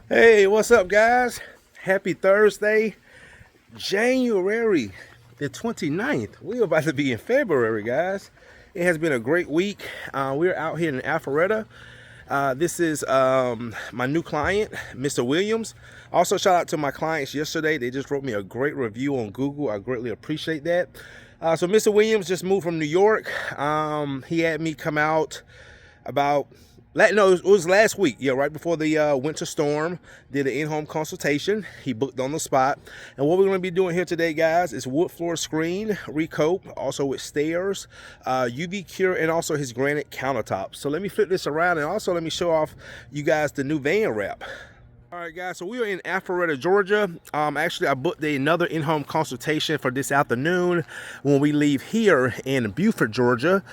Hey, what's up, guys? Happy Thursday, January the 29th. We're about to be in February, guys. It has been a great week. We're out here in Alpharetta. This is my new client, Mr. Williams. Also, shout out to my clients yesterday. They just wrote me a great review on Google. I greatly appreciate that. So Mr. Williams just moved from New York. He had me come out about no, it was last week, yeah, right before the winter storm. Did an in-home consultation. He booked on the spot. And what we're going to be doing here today, guys, is wood floor screen, recoat, also with stairs, UV cure, and also his granite countertops. So let me flip this around, and also let me show off you guys the new van wrap. All right, guys, so we are in Alpharetta, Georgia. Actually, I booked another in-home consultation for this afternoon when we leave here in Beaufort, Georgia.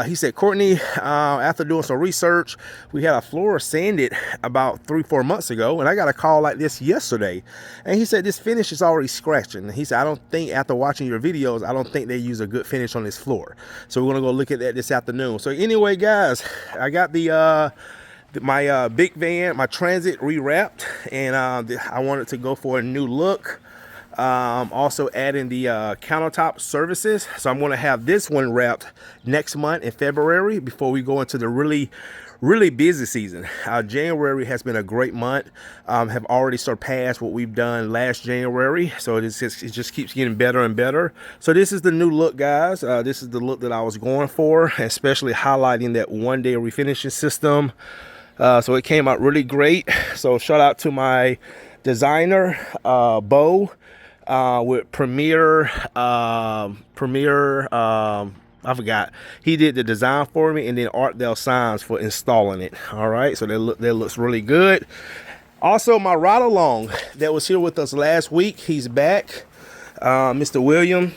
He said, Courtney, after doing some research, we had a floor sanded about 3-4 months ago, and I got a call like this yesterday. And he said, this finish is already scratching. He said, I don't think, after watching your videos, I don't think they use a good finish on this floor. So we're gonna go look at that this afternoon. So anyway, guys, I got my big van, my Transit, rewrapped, and I wanted to go for a new look. Also adding the countertop services, so I'm going to have this one wrapped next month in February before we go into the really busy season. January has been a great month. Have already surpassed what we've done last January, so it just keeps getting better and better. So this is the new look, guys. This is the look that I was going for, especially highlighting that one-day refinishing system. So it came out really great. So shout out to my designer, Bo, with I forgot. He did the design for me, and then Artdale Signs for installing it. All right, so that looks really good. Also, my ride along that was here with us last week, he's back, Mr. William.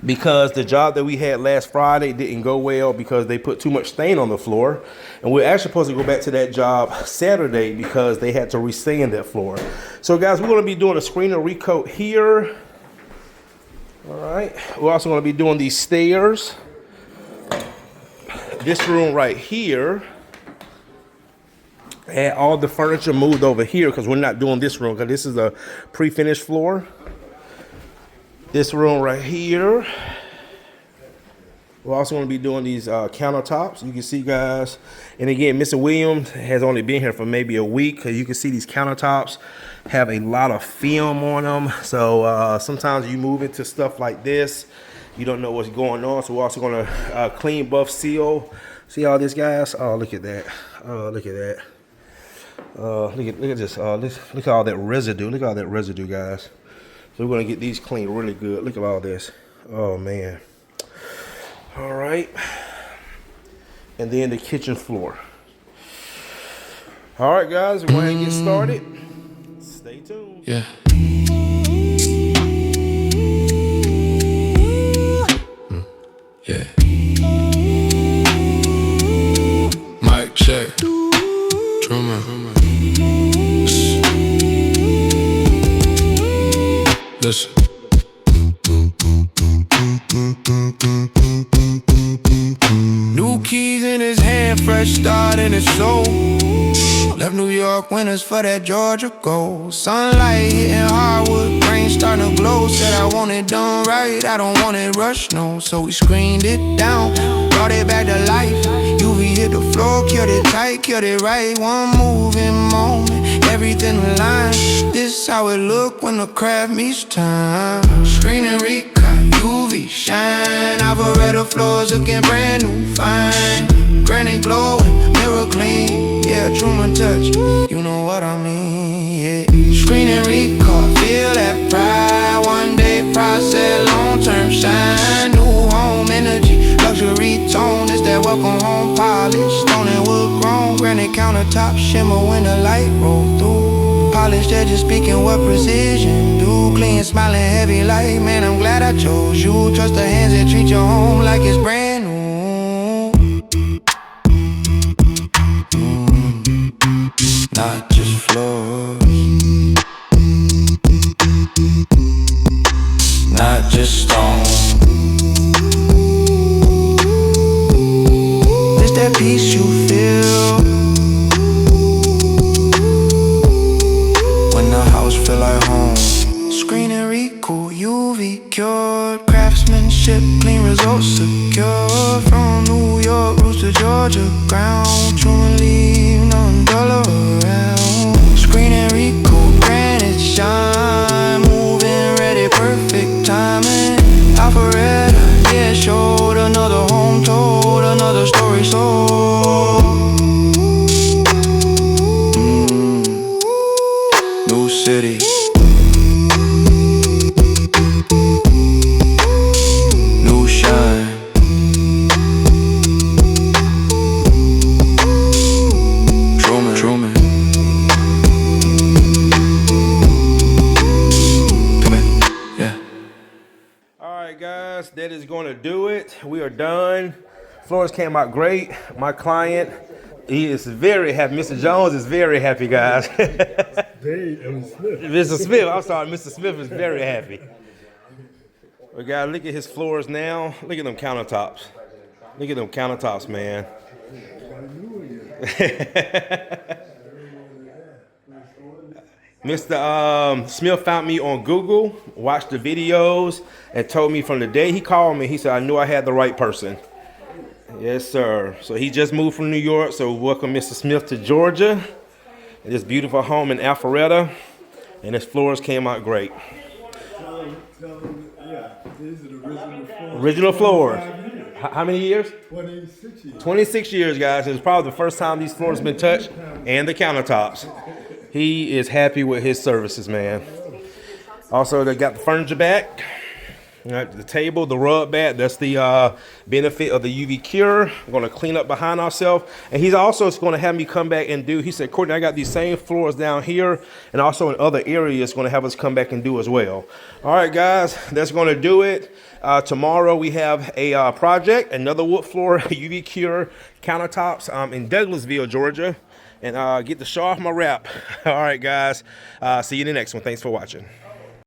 Because the job that we had last Friday didn't go well because they put too much stain on the floor. And we're actually supposed to go back to that job Saturday because they had to resand that floor. So guys, we're gonna be doing a screen and recoat here. All right, we're also gonna be doing these stairs. This room right here. Had all the furniture moved over here because we're not doing this room because this is a pre-finished floor. This room right here. We're also going to be doing these countertops. You can see, guys. And again, Mr. Williams has only been here for maybe a week. You can see these countertops have a lot of film on them. So sometimes you move into stuff like this, you don't know what's going on. So we're also going to clean, buff, seal. See all this, guys? Oh, look at that. Oh, look at that. Look at this. Look at all that residue. Look at all that residue, guys. So we're gonna get these cleaned really good. Look at all this. Oh man. All right. And then the kitchen floor. All right, guys, we're going to get started. Stay tuned. Yeah. Yeah. Mic check. Truman. Listen. New keys in his hand, fresh start in his soul. Left New York winters for that Georgia gold. Sunlight hitting hardwood, rain starting to glow. Said I want it done right, I don't want it rushed, no. So we screened it down, brought it back to life. UV hit the floor, killed it tight, killed it right. One moving moment, everything aligned. This how it look when the craft meets time. Screen and recoat, UV shine. Alpharetta floors looking brand new, fine. Granite glowing, mirror clean. Yeah, Truman touch, you know what I mean, yeah. Screen and recoat, feel that pride. One day process, long-term shine. New home energy, luxury tone. It's that welcome home polish. Stone and wood grown, granite countertop shimmer when the light roll through. Polished edges speaking what precision do. Clean, smiling, heavy like, man, I'm glad I chose you. Trust the hands that treat your home like it's brand new. Not just floors, not just stone. It's that peace you feel craftsmanship, clean results secure. From New York roots to Georgia ground, true and leave no umbrella around. Screen and Recoat, granite shine, moving ready, perfect timing. Alpharetta, yeah, showed another home, told another story sold. New city. New shine. Truman. Yeah. All right, guys, that is going to do it. We are done. Floors came out great. My client, he is very happy. Mr. Jones is very happy, guys. Mr. Smith, I'm sorry, Mr. Smith is very happy. We got look at his floors now. Look at them countertops. Look at them countertops, man. Mr. Smith found me on Google, watched the videos, and told me from the day he called me, he said, I knew I had the right person. Yes, sir. So he just moved from New York, so welcome Mr. Smith to Georgia. This beautiful home in Alpharetta, and his floors came out great. Yeah, these are the Original floors. How many years? 26 years. 26 years, guys. It's probably the first time these floors have been touched, and the countertops. He is happy with his services, man. Also, they got the furniture back. The table, the rug back. That's the benefit of the UV cure. We're going to clean up behind ourselves. And he's also going to have me come back and do, he said, Courtney, I got these same floors down here and also in other areas, going to have us come back and do as well. All right, guys, that's going to do it. Tomorrow we have a project, another wood floor UV cure countertops in Douglasville, Georgia. And get the show off my wrap. All right, guys. See you in the next one. Thanks for watching.